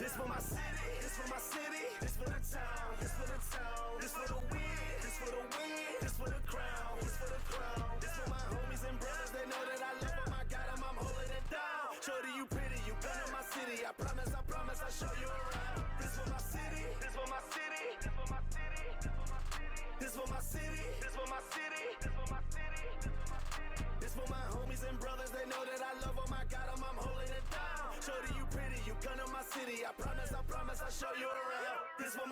This for my city, this for my city, this for the town, this for the town, this for the win, this for the win, this for the crown, this for the crown. This for my homies and brothers, they know that I love them, I got them, I'm holding it down. Shorty, you pretty, you come to my city, I promise, I'll show you around. This for my city, this for my city, this for my city, this for my city, this for my city, this for my city, this for my homies and brothers, they know that I love them, I got them, I'm holding it down. Shorty, you pretty, you come to my city, I promise, I'll show you around. This for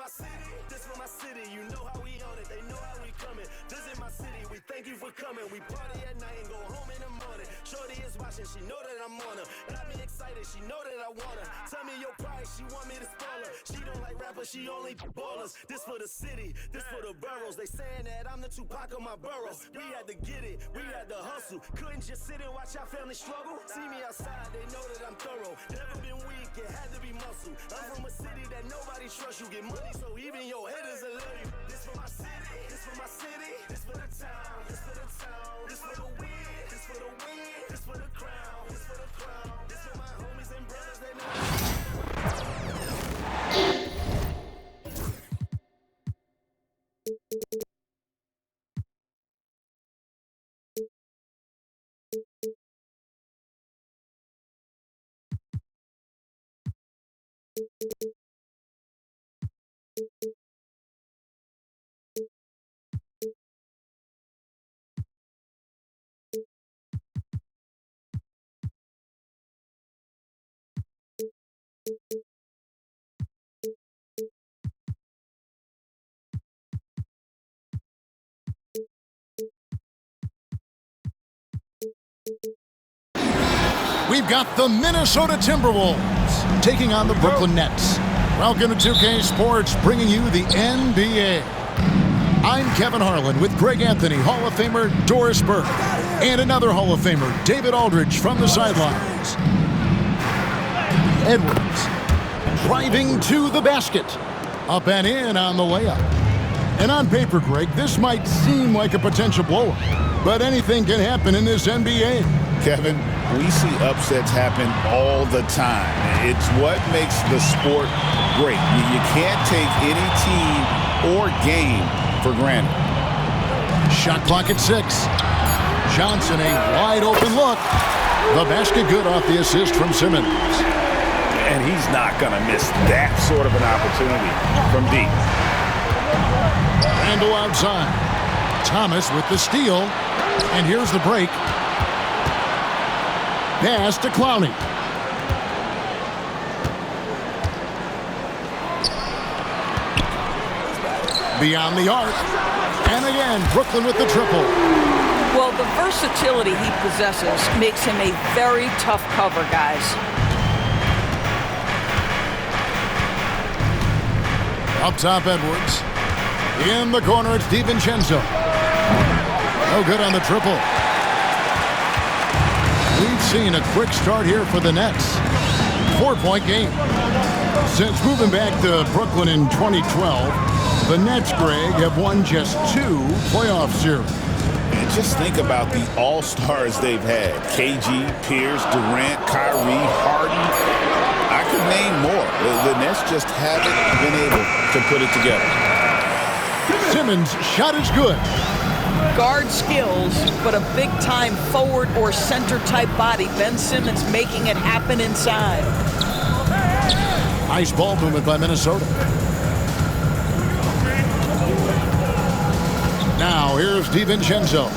my city, you know how we own it, they know how we coming. Visit my city, we thank you for coming. We party at night and go home in the morning. Shorty is watching, she know that I'm on her. Got me excited, she know that I want her. Tell me your price, she want me to spoil her. She don't like rappers, she only ballers. This for the city, this for the boroughs. They saying that I'm the Tupac of my borough. We had to get it, we had to hustle. Couldn't just sit and watch our family struggle. See me outside, they know that I'm thorough. Never been weak, it had to be muscle. I'm from a city that nobody trusts. You get money, so even your haters will love you. This for my city, this for my city, this for the town, this for the town, this for the win, this for the win, this for the crown, this for the crown, this for my homies and brothers, they know. We've got the Minnesota Timberwolves taking on the Brooklyn Nets. Welcome to 2K Sports, bringing you the NBA. I'm Kevin Harlan with Greg Anthony, Hall of Famer Doris Burke, and another Hall of Famer, David Aldridge, from the sidelines. Edwards driving to the basket. Up and in on the layup. And on paper, Greg, this might seem like a potential blowout, but anything can happen in this NBA. Kevin, we see upsets happen all the time. It's what makes the sport great. You can't take any team or game for granted. Shot clock at 6. Johnson, a wide open look. The basket good off the assist from Simmons. And he's not going to miss that sort of an opportunity from deep. Randle outside. Thomas with the steal. And here's the break. Pass to Clowney. Beyond the arc. And again, Brooklyn with the triple. Well, the versatility he possesses makes him a very tough cover, guys. Up top, Edwards. In the corner, it's DiVincenzo. No good on the triple. We've seen a quick start here for the Nets. 4-point game. Since moving back to Brooklyn in 2012, the Nets, Greg, have won just 2 playoff series. And just think about the all-stars they've had. KG, Pierce, Durant, Kyrie, Harden. I could name more. The Nets just haven't been able to put it together. Simmons' shot is good. Guard skills, but a big-time forward or center-type body. Ben Simmons making it happen inside. Nice ball movement by Minnesota. Now, here's DiVincenzo.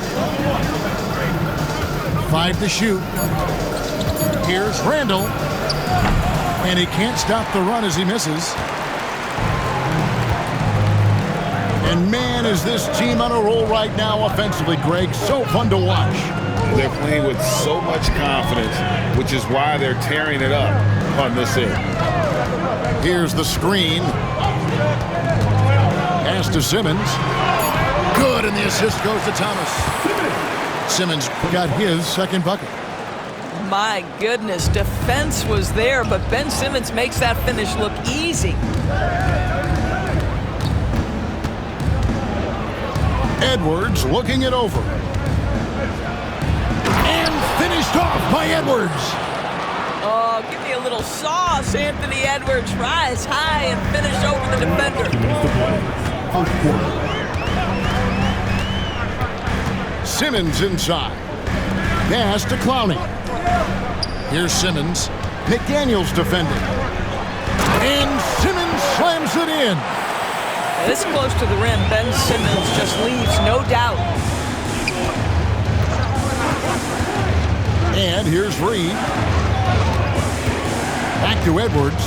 5 to shoot. Here's Randle. And he can't stop the run as he misses. And man, is this team on a roll right now offensively, Greg. So fun to watch. They're playing with so much confidence, which is why they're tearing it up on this end. Here's the screen. Pass to Simmons. Good, and the assist goes to Thomas. Simmons got his second bucket. My goodness, defense was there, but Ben Simmons makes that finish look easy. Edwards looking it over. And finished off by Edwards. Oh, Oh, give me a little sauce, Anthony Edwards. Rise high and finish over the defender. Simmons inside. Pass to Clowney. Here's Simmons. McDaniels defending. And Simmons slams it in. This close to the rim, Ben Simmons just leaves, no doubt. And here's Reed. Back to Edwards.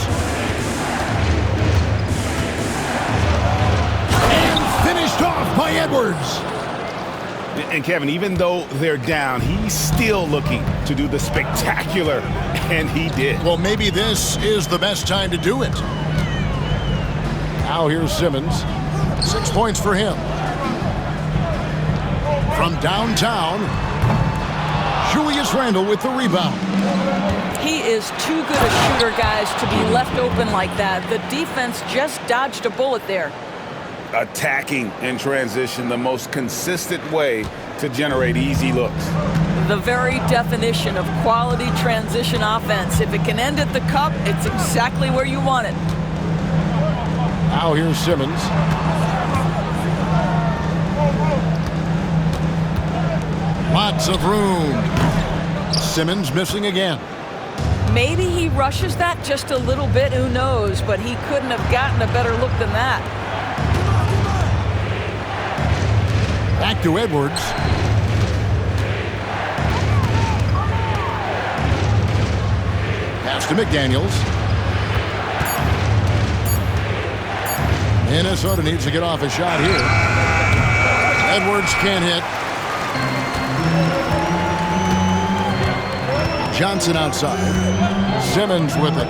And finished off by Edwards. And Kevin, even though they're down, he's still looking to do the spectacular, and he did. Well, maybe this is the best time to do it. Now here's Simmons. 6 points for him. From downtown, Julius Randle with the rebound. He is too good a shooter, guys, to be left open like that. The defense just dodged a bullet there. Attacking in transition, the most consistent way to generate easy looks. The very definition of quality transition offense. If it can end at the cup, it's exactly where you want it. Now here's Simmons. Lots of room. Simmons missing again. Maybe he rushes that just a little bit, who knows, but he couldn't have gotten a better look than that. Back to Edwards. Pass to McDaniels. Minnesota needs to get off a shot here. Edwards can't hit. Johnson outside. Simmons with it.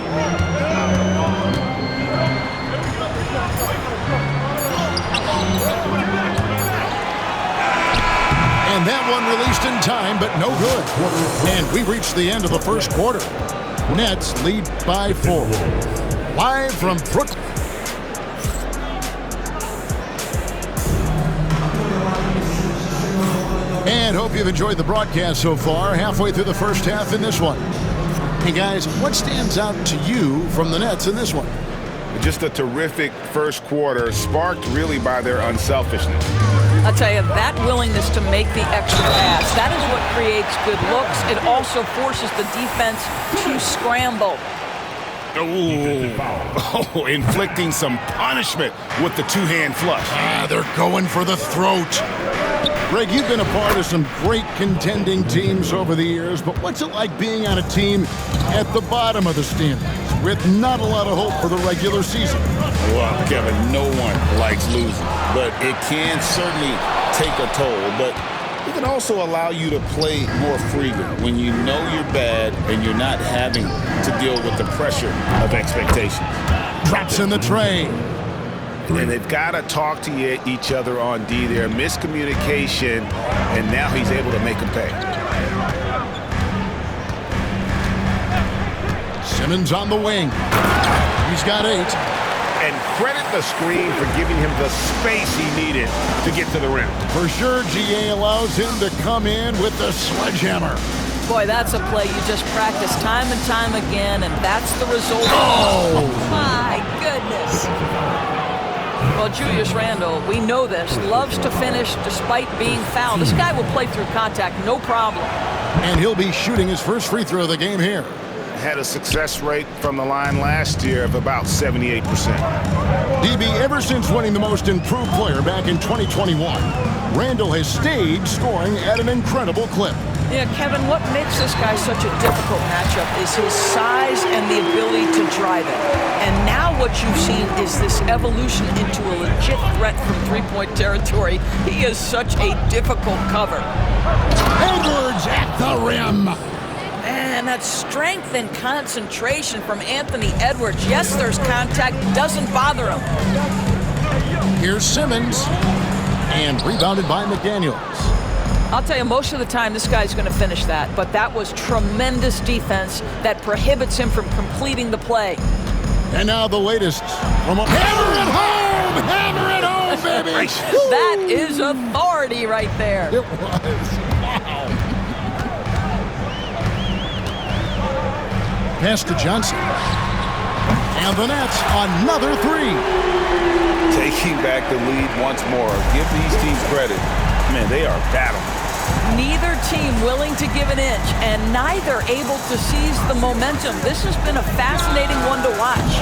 And that one released in time, but no good. And we reached the end of the first quarter. Nets lead by 4. Live from Brooklyn. And hope you've enjoyed the broadcast so far. Halfway through the first half in this one. Hey guys, what stands out to you from the Nets in this one? Just a terrific first quarter, sparked really by their unselfishness. I'll tell you, that willingness to make the extra pass, that is what creates good looks. It also forces the defense to scramble. Oh, inflicting some punishment with the two-hand flush. They're going for the throat. Greg, you've been a part of some great contending teams over the years, but what's it like being on a team at the bottom of the standings with not a lot of hope for the regular season? Well, Kevin, no one likes losing, but it can certainly take a toll. But it can also allow you to play more freely when you know you're bad and you're not having to deal with the pressure of expectations. Drops in the tray. And they've got to talk to each other on D there. Miscommunication, and now he's able to make them pay. Simmons on the wing. He's got 8. And credit the screen for giving him the space he needed to get to the rim. For sure, GA allows him to come in with the sledgehammer. Boy, that's a play you just practice time and time again, and that's the result. Oh! My goodness. Well, Julius Randle, we know this, loves to finish despite being fouled. This guy will play through contact, no problem. And he'll be shooting his first free throw of the game here. Had a success rate from the line last year of about 78%. DB, ever since winning the most improved player back in 2021, Randle has stayed scoring at an incredible clip. Yeah, Kevin, what makes this guy such a difficult matchup is his size and the ability to drive it. And now what you've seen is this evolution into a legit threat from three-point territory. He is such a difficult cover. Edwards at the rim. Man, that strength and concentration from Anthony Edwards. Yes, there's contact, doesn't bother him. Here's Simmons. And rebounded by McDaniels. I'll tell you, most of the time this guy's going to finish that, but that was tremendous defense that prohibits him from completing the play. And now the latest from a hammer it home! Hammer it home, baby! That is authority right there. It was. Wow. pass to Johnson. And the Nets, another three. Taking back the lead once more. Give these teams credit. Man, they are battling. Neither team willing to give an inch, and neither able to seize the momentum. This has been a fascinating one to watch.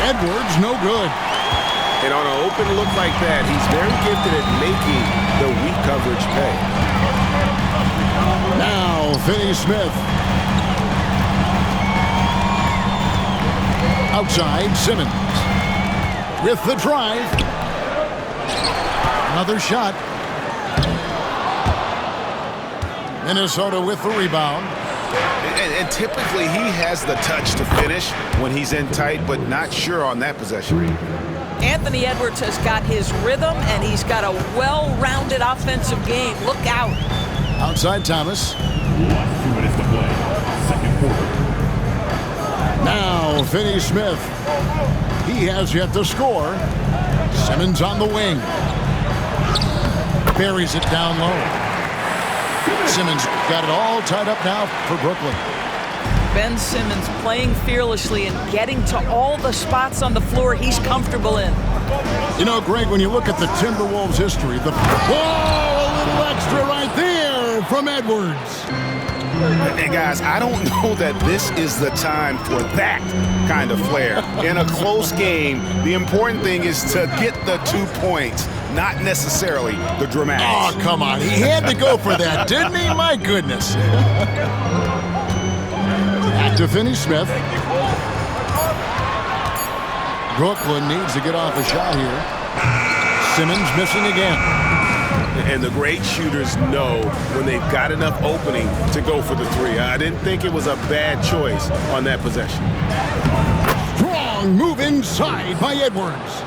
Edwards, no good. And on an open look like that, he's very gifted at making the weak coverage pay. Now, Finney-Smith. Outside, Simmons. With the drive. Another shot. Minnesota with the rebound. And typically he has the touch to finish when he's in tight, but not sure on that possession. Anthony Edwards has got his rhythm, and he's got a well-rounded offensive game. Look out. Outside Thomas. 2 minutes to play. Second quarter. Now Finney-Smith. He has yet to score. Simmons on the wing. Buries it down low. Simmons got it all tied up now for Brooklyn. Ben Simmons playing fearlessly and getting to all the spots on the floor he's comfortable in. You know, Greg, when you look at the Timberwolves' history, a little extra right there from Edwards. And guys, I don't know that this is the time for that kind of flair. In a close game, the important thing is to get the 2 points, not necessarily the dramatics. Oh, come on. He had to go for that, didn't he? My goodness. Back to Finney-Smith. Brooklyn needs to get off a shot here. Simmons missing again. And the great shooters know when they've got enough opening to go for the three. I didn't think it was a bad choice on that possession. Strong move inside by Edwards.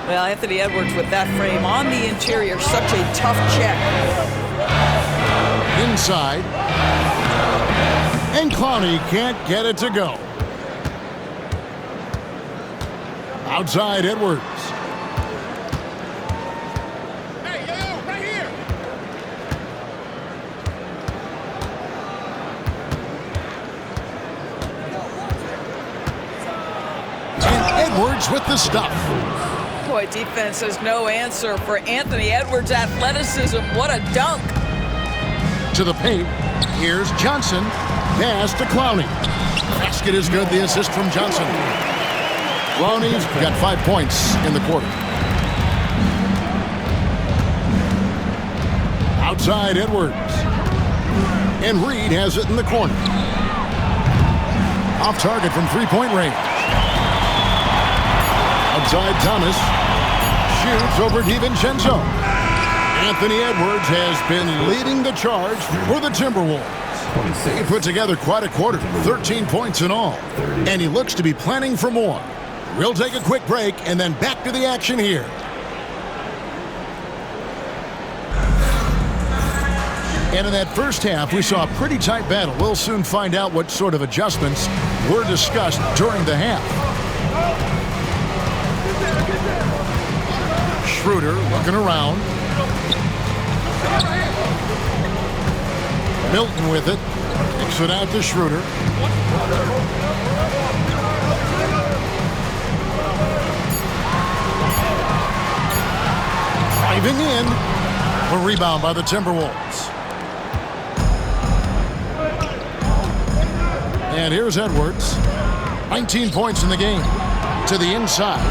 Well, Anthony Edwards with that frame on the interior, such a tough check. Inside. And Clowney can't get it to go. Outside Edwards. Edwards with the stuff. Boy, defense has no answer for Anthony Edwards' athleticism. What a dunk. To the paint. Here's Johnson. Pass to Clowney. Basket is good. The assist from Johnson. Clowney's got 5 points in the quarter. Outside Edwards. And Reed has it in the corner. Off target from three-point range. Outside Thomas. Shoots over DiVincenzo. Anthony Edwards has been leading the charge for the Timberwolves. He put together quite a quarter, 13 points in all. And he looks to be planning for more. We'll take a quick break and then back to the action here. And in that first half, we saw a pretty tight battle. We'll soon find out what sort of adjustments were discussed during the half. Schroeder looking around. Milton with it. Kicks it out to Schroeder. Driving in. A rebound by the Timberwolves. And here's Edwards. 19 points in the game. To the inside.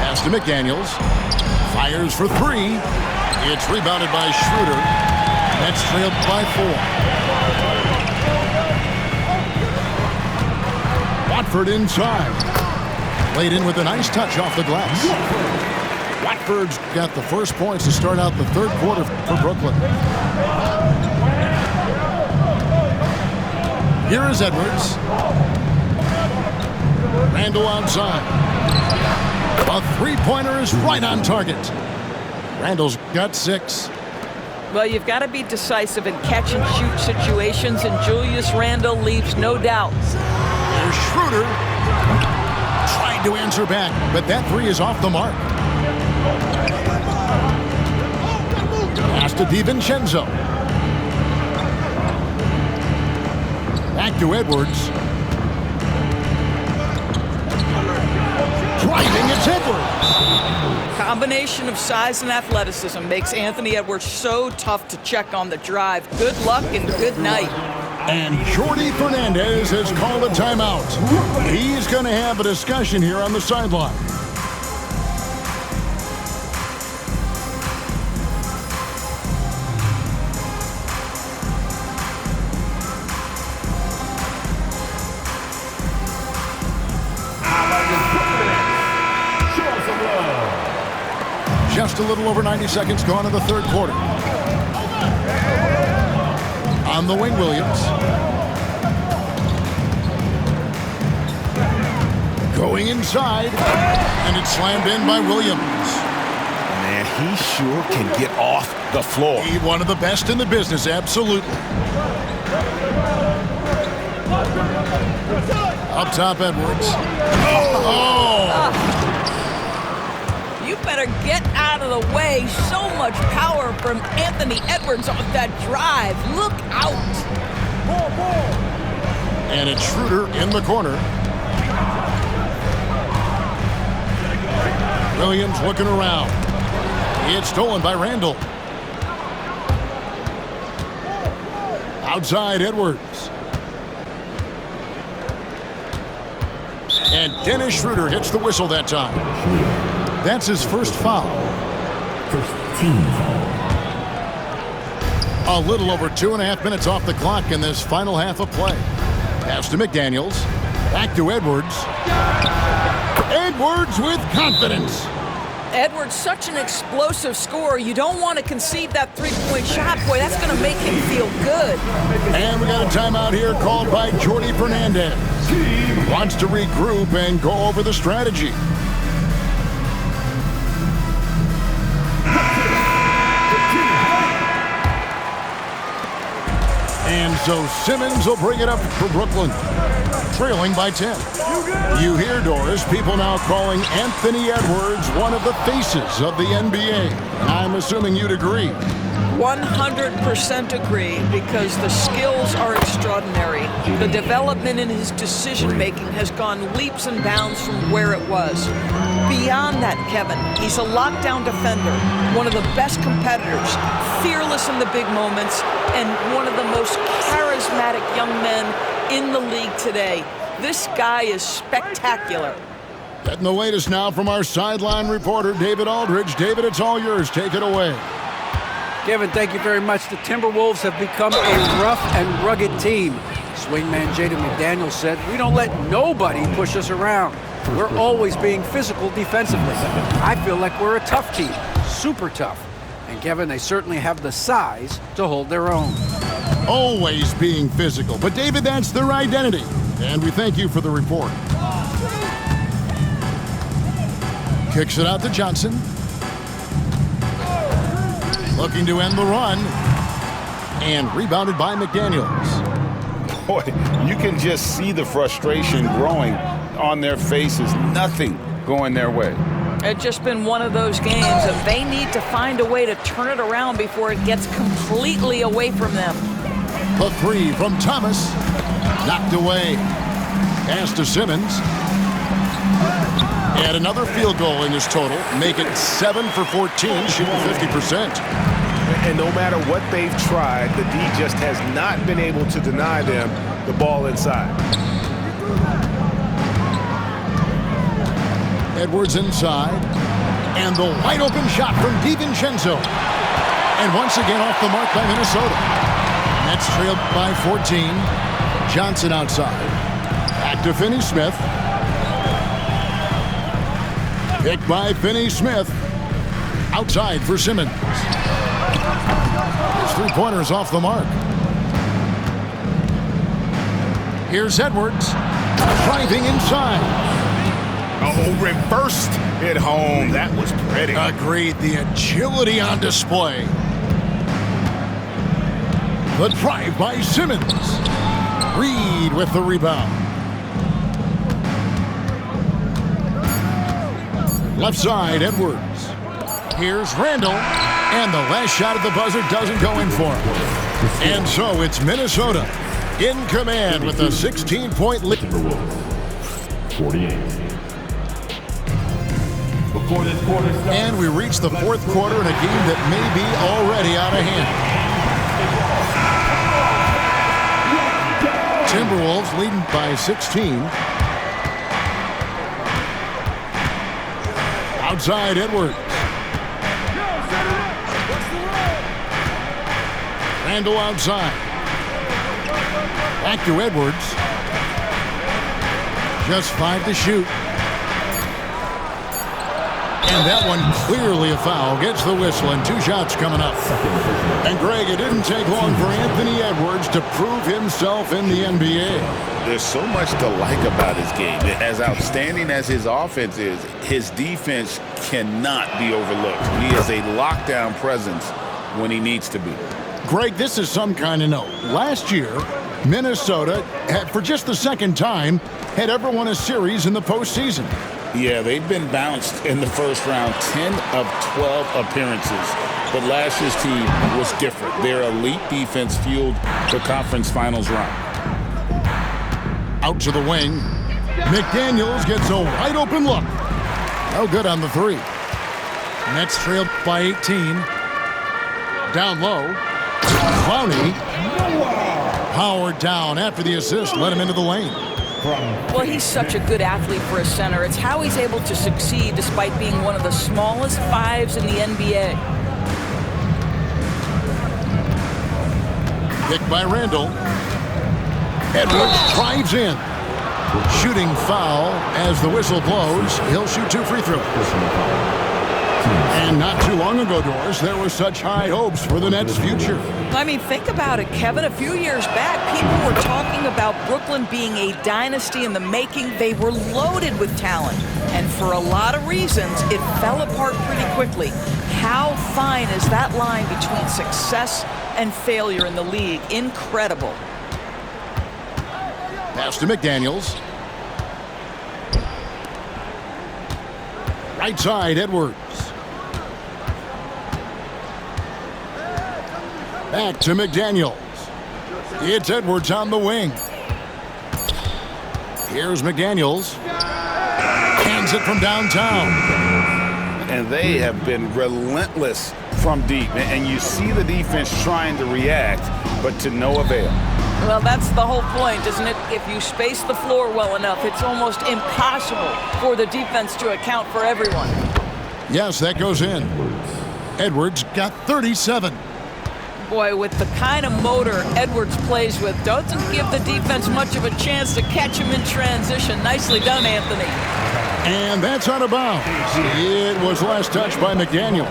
Pass to McDaniels. Fires for three. It's rebounded by Schroeder. Nets trailed by 4. Watford inside. Played in with a nice touch off the glass. Watford's got the first points to start out the third quarter for Brooklyn. Here is Edwards. Randall outside. A three-pointer is right on target. Randall's got 6. Well, you've got to be decisive in catch-and-shoot situations, and Julius Randle leaves no doubt. There's Schroeder. Tried to answer back, but that three is off the mark. Pass to DiVincenzo. Back to Edwards. Driving, it's Edwards. Combination of size and athleticism makes Anthony Edwards so tough to check on the drive. Good luck and good night. And Jordi Fernandez has called a timeout. He's going to have a discussion here on the sideline. Just a little over 90 seconds gone in the third quarter. On the wing, Williams. Going inside, and it's slammed in by Williams. Man, he sure can get off the floor. He's one of the best in the business, absolutely. Up top, Edwards. You better get out of the way. So much power from Anthony Edwards on that drive. Look out. And it's Schroeder in the corner. Williams looking around. It's stolen by Randall. Outside, Edwards. And Dennis Schroeder hits the whistle that time. That's his first foul. First team foul. A little over 2.5 minutes off the clock in this final half of play. Pass to McDaniels. Back to Edwards. Edwards with confidence. Edwards, such an explosive scorer. You don't want to concede that three-point shot. Boy, that's going to make him feel good. And we got a timeout here called by Jordi Fernandez. Wants to regroup and go over the strategy. And so Simmons will bring it up for Brooklyn, trailing by 10. You hear, Doris, people now calling Anthony Edwards one of the faces of the NBA. I'm assuming you'd agree. 100% agree, because the skills are extraordinary. The development in his decision-making has gone leaps and bounds from where it was. Beyond that, Kevin, he's a lockdown defender, one of the best competitors, fearless in the big moments, and one of the most charismatic young men in the league today. This guy is spectacular. Getting the latest now from our sideline reporter, David Aldridge. David, it's all yours. Take it away. Kevin, thank you very much. The Timberwolves have become a rough and rugged team. Swingman Jaden McDaniels said, "We don't let nobody push us around. We're always being physical defensively. I feel like we're a tough team, super tough." And Kevin, they certainly have the size to hold their own. Always being physical. But David, that's their identity. And we thank you for the report. Kicks it out to Johnson. Looking to end the run. And rebounded by McDaniels. Boy, you can just see the frustration growing on their faces. Nothing going their way. It's just been one of those games, and they need to find a way to turn it around before it gets completely away from them. The three from Thomas. Knocked away. Pass to Simmons. And another field goal in his total. Make it 7 for 14, shooting 50%. And no matter what they've tried, the D just has not been able to deny them the ball inside. Edwards inside. And the wide open shot from DiVincenzo. And once again off the mark by Minnesota. Nets trailed by 14. Johnson outside. Back to Finney-Smith. Picked by Finney-Smith. Outside for Simmons. His three-pointer is off the mark. Here's Edwards. Driving inside. Oh, reversed it home. That was pretty. Agreed. The agility on display. The drive by Simmons. Reed with the rebound. Left side, Edwards. Here's Randall. And the last shot at the buzzer doesn't go in for him. And so it's Minnesota in command with a 16-point lead. Timberwolves 48. For this quarter start. And we reach the fourth quarter in a game that may be already out of hand. Timberwolves leading by 16. Outside Edwards. Randall outside. Back to Edwards. Just 5 to shoot. And that one clearly a foul. Gets the whistle and 2 shots coming up. And Greg, it didn't take long for Anthony Edwards to prove himself in the NBA. There's so much to like about his game. As outstanding as his offense is, his defense cannot be overlooked. He is a lockdown presence when he needs to be. Greg, this is some kind of note. Last year, Minnesota, for just the second time, had ever won a series in the postseason. Yeah, they've been bounced in the first round, 10 of 12 appearances. But last year's team was different. Their elite defense fueled the conference finals run. Out to the wing. McDaniels gets a wide open look. No good on the 3. Nets trailed by 18. Down low. Clowney. Howard down after the assist. Let him into the lane. Well, he's such a good athlete for a center. It's how he's able to succeed despite being one of the smallest 5s in the NBA. Picked by Randall. Edwards drives in. Shooting foul as the whistle blows. He'll shoot 2 free throws. And not too long ago, Doris, there were such high hopes for the Nets' future. I mean, think about it, Kevin. A few years back, people were talking about Brooklyn being a dynasty in the making. They were loaded with talent. And for a lot of reasons, it fell apart pretty quickly. How fine is that line between success and failure in the league? Incredible. Pass to McDaniels. Right side, Edwards. Back to McDaniels. It's Edwards on the wing. Here's McDaniels. Hands it from downtown. And they have been relentless from deep. And you see the defense trying to react, but to no avail. Well, that's the whole point, isn't it? If you space the floor well enough, it's almost impossible for the defense to account for everyone. Yes, that goes in. Edwards got 37. Boy, with the kind of motor Edwards plays with, doesn't give the defense much of a chance to catch him in transition. Nicely done, Anthony. And that's out of bounds. It was last touched by McDaniels.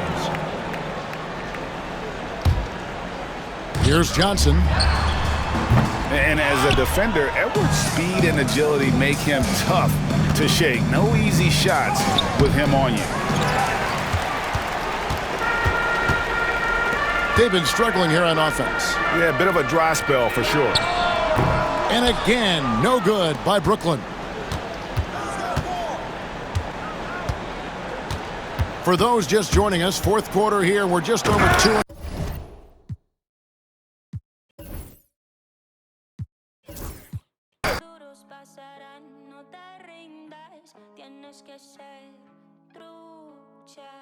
Here's Johnson. And as a defender, Edwards' speed and agility make him tough to shake. No easy shots with him on you. They've been struggling here on offense. Yeah, a bit of a dry spell for sure. And again, no good by Brooklyn. For those just joining us, fourth quarter here, we're just over 2. Pasarán, no te rindas, tienes que ser trucha.